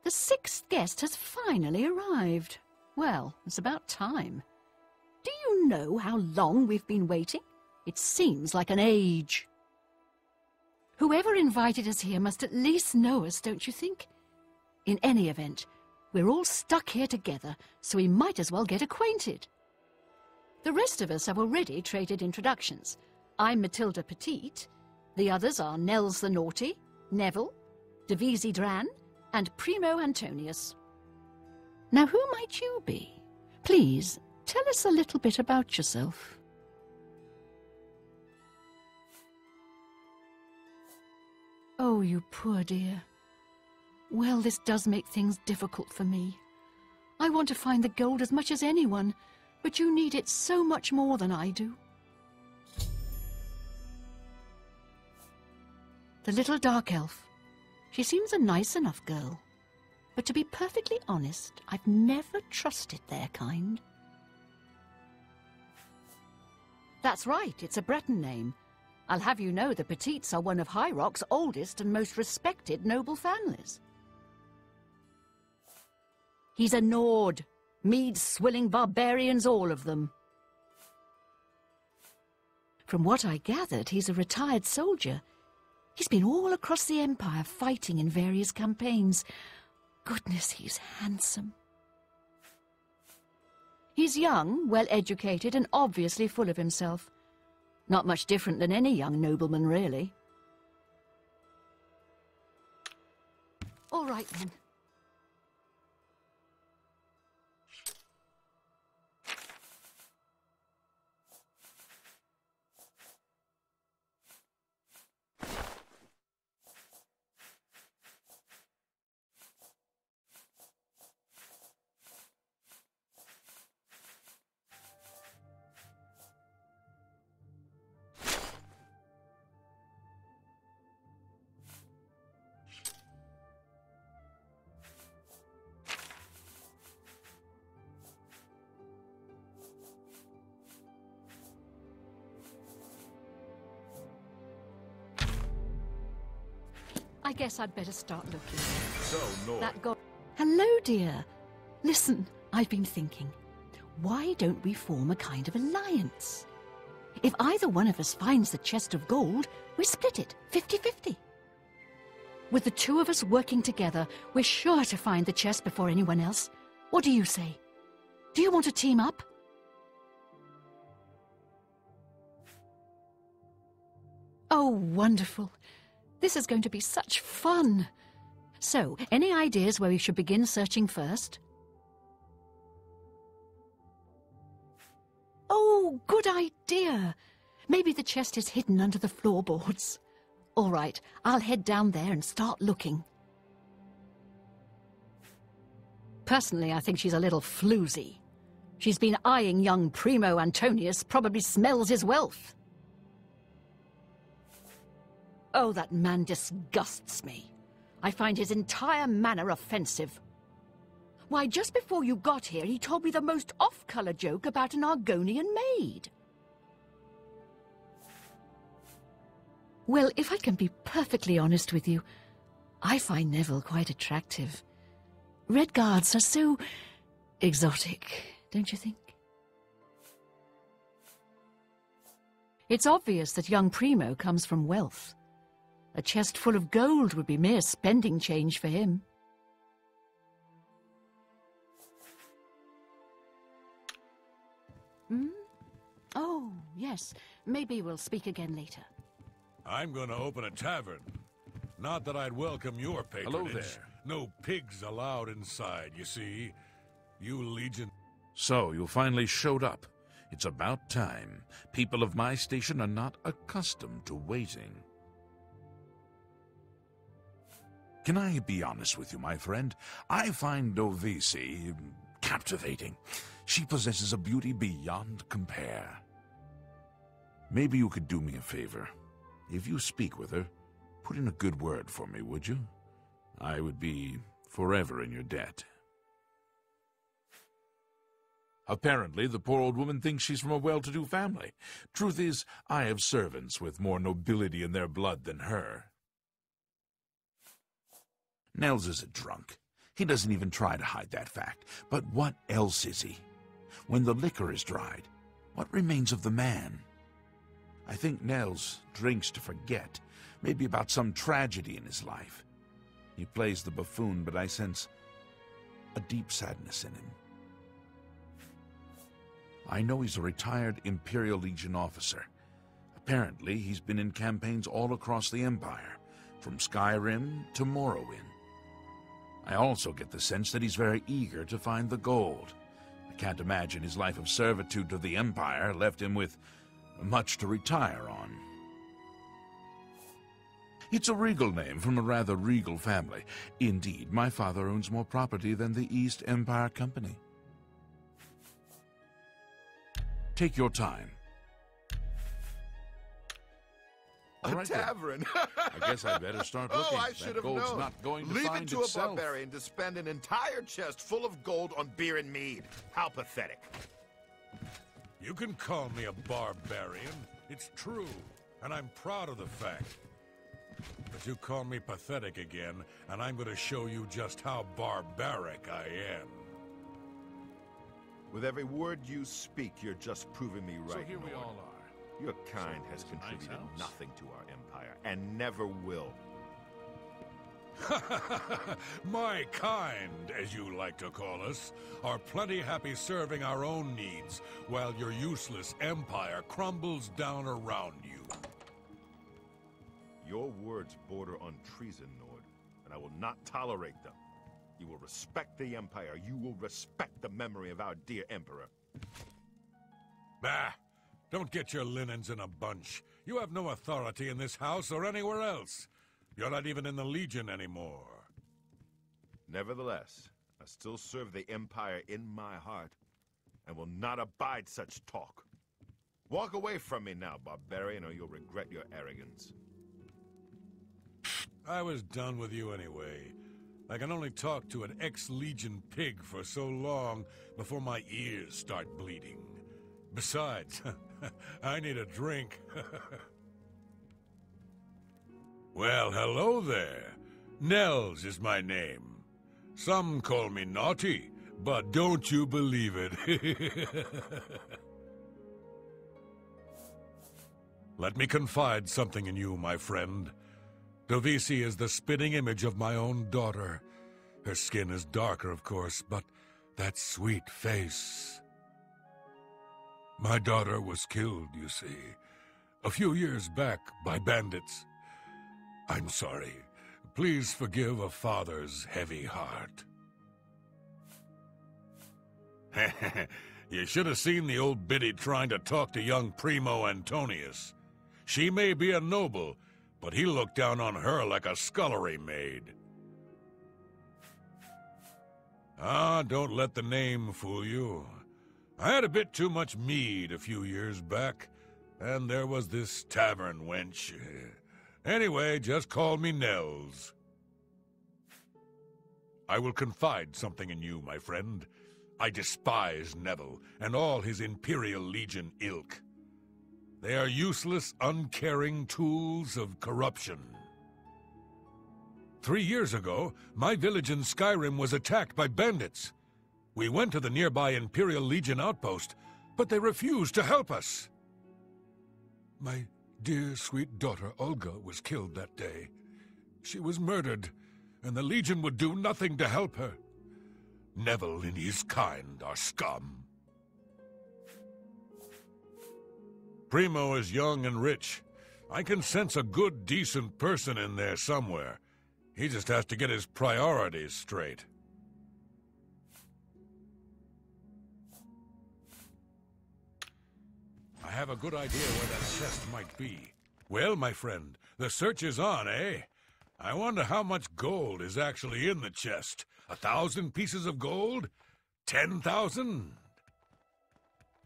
The sixth guest has finally arrived. Well, it's about time. Do you know how long we've been waiting? It seems like an age. Whoever invited us here must at least know us, don't you think? In any event, we're all stuck here together, so we might as well get acquainted. The rest of us have already traded introductions. I'm Matilda Petite. The others are Nels the Naughty, Neville, Devisi Dran, and Primo Antonius. Now, who might you be? Please, tell us a little bit about yourself. Oh, you poor dear. Well, this does make things difficult for me. I want to find the gold as much as anyone, but you need it so much more than I do. The little dark elf. She seems a nice enough girl. But to be perfectly honest, I've never trusted their kind. That's right, it's a Breton name. I'll have you know the Petites are one of High Rock's oldest and most respected noble families. He's a Nord. Mead-swilling barbarians, all of them. From what I gathered, he's a retired soldier. He's been all across the Empire fighting in various campaigns. Goodness, he's handsome. He's young, well-educated, and obviously full of himself. Not much different than any young nobleman, really. All right, then. I guess I'd better start looking. So, no. Hello, dear. Listen, I've been thinking. Why don't we form a kind of alliance? If either one of us finds the chest of gold, we split it, 50-50. With the two of us working together, we're sure to find the chest before anyone else. What do you say? Do you want to team up? Oh, wonderful. This is going to be such fun. So, any ideas where we should begin searching first? Oh, good idea. Maybe the chest is hidden under the floorboards. All right, I'll head down there and start looking. Personally, I think she's a little floozy. She's been eyeing young Primo Antonius, probably smells his wealth. Oh, that man disgusts me. I find his entire manner offensive. Why, just before you got here, he told me the most off-color joke about an Argonian maid. Well, if I can be perfectly honest with you, I find Neville quite attractive. Red Guards are so exotic, don't you think? It's obvious that young Primo comes from wealth. A chest full of gold would be mere spending change for him. Oh, yes. Maybe we'll speak again later. I'm going to open a tavern. Not that I'd welcome your patronage. Hello there. No pigs allowed inside, you see. You Legion... So, you finally showed up. It's about time. People of my station are not accustomed to waiting. Can I be honest with you, my friend? I find Devisi captivating. She possesses a beauty beyond compare. Maybe you could do me a favor. If you speak with her, put in a good word for me, would you? I would be forever in your debt. Apparently, the poor old woman thinks she's from a well-to-do family. Truth is, I have servants with more nobility in their blood than her. Nels is a drunk. He doesn't even try to hide that fact. But what else is he? When the liquor is dried, what remains of the man? I think Nels drinks to forget, maybe about some tragedy in his life. He plays the buffoon, but I sense a deep sadness in him. I know he's a retired Imperial Legion officer. Apparently, he's been in campaigns all across the Empire, from Skyrim to Morrowind. I also get the sense that he's very eager to find the gold. I can't imagine his life of servitude to the Empire left him with much to retire on. It's a regal name from a rather regal family. Indeed, my father owns more property than the East Empire Company. Take your time. A tavern! I guess I better start looking. Oh, I should have gold's known. not going to Leave find it to itself. a barbarian to spend an entire chest full of gold on beer and mead. How pathetic. You can call me a barbarian. It's true, and I'm proud of the fact. But you call me pathetic again, and I'm going to show you just how barbaric I am. With every word you speak, you're just proving me right. So here we Nord. all are. Your kind has So, it's a nice contributed house. nothing to our empire, and never will. My kind, as you like to call us, are plenty happy serving our own needs, while your useless empire crumbles down around you. Your words border on treason, Nord, and I will not tolerate them. You will respect the empire. You will respect the memory of our dear emperor. Bah! Don't get your linens in a bunch. You have no authority in this house or anywhere else. You're not even in the Legion anymore. Nevertheless, I still serve the empire in my heart, and will not abide such talk. Walk away from me now, barbarian, or you'll regret your arrogance. I was done with you anyway. I can only talk to an ex-Legion pig for so long before my ears start bleeding. Besides, I need a drink. Well, hello there. Nels is my name. Some call me naughty, but don't you believe it. Let me confide something in you, my friend. Dovisi is the spitting image of my own daughter. Her skin is darker, of course, but that sweet face. My daughter was killed, you see, a few years back by bandits. I'm sorry. Please forgive a father's heavy heart. You should have seen the old biddy trying to talk to young Primo Antonius. She may be a noble, but he looked down on her like a scullery maid. Ah, don't let the name fool you. I had a bit too much mead a few years back, and there was this tavern wench. Anyway, just call me Nels. I will confide something in you, my friend. I despise Neville and all his Imperial Legion ilk. They are useless, uncaring tools of corruption. 3 years ago, my village in Skyrim was attacked by bandits. We went to the nearby Imperial Legion outpost, but they refused to help us. My dear, sweet daughter Olga was killed that day. She was murdered, and the Legion would do nothing to help her. Neville and his kind are scum. Primo is young and rich. I can sense a good, decent person in there somewhere. He just has to get his priorities straight. I have a good idea where that chest might be. Well, my friend, the search is on, eh? I wonder how much gold is actually in the chest. 1,000 pieces of gold? 10,000?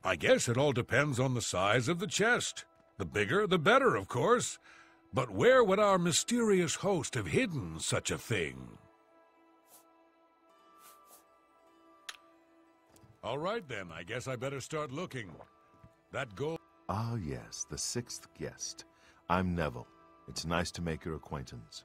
I guess it all depends on the size of the chest. The bigger, the better, of course. But where would our mysterious host have hidden such a thing? All right, then. I guess I better start looking. That gold... Ah, yes, the sixth guest. I'm Neville. It's nice to make your acquaintance.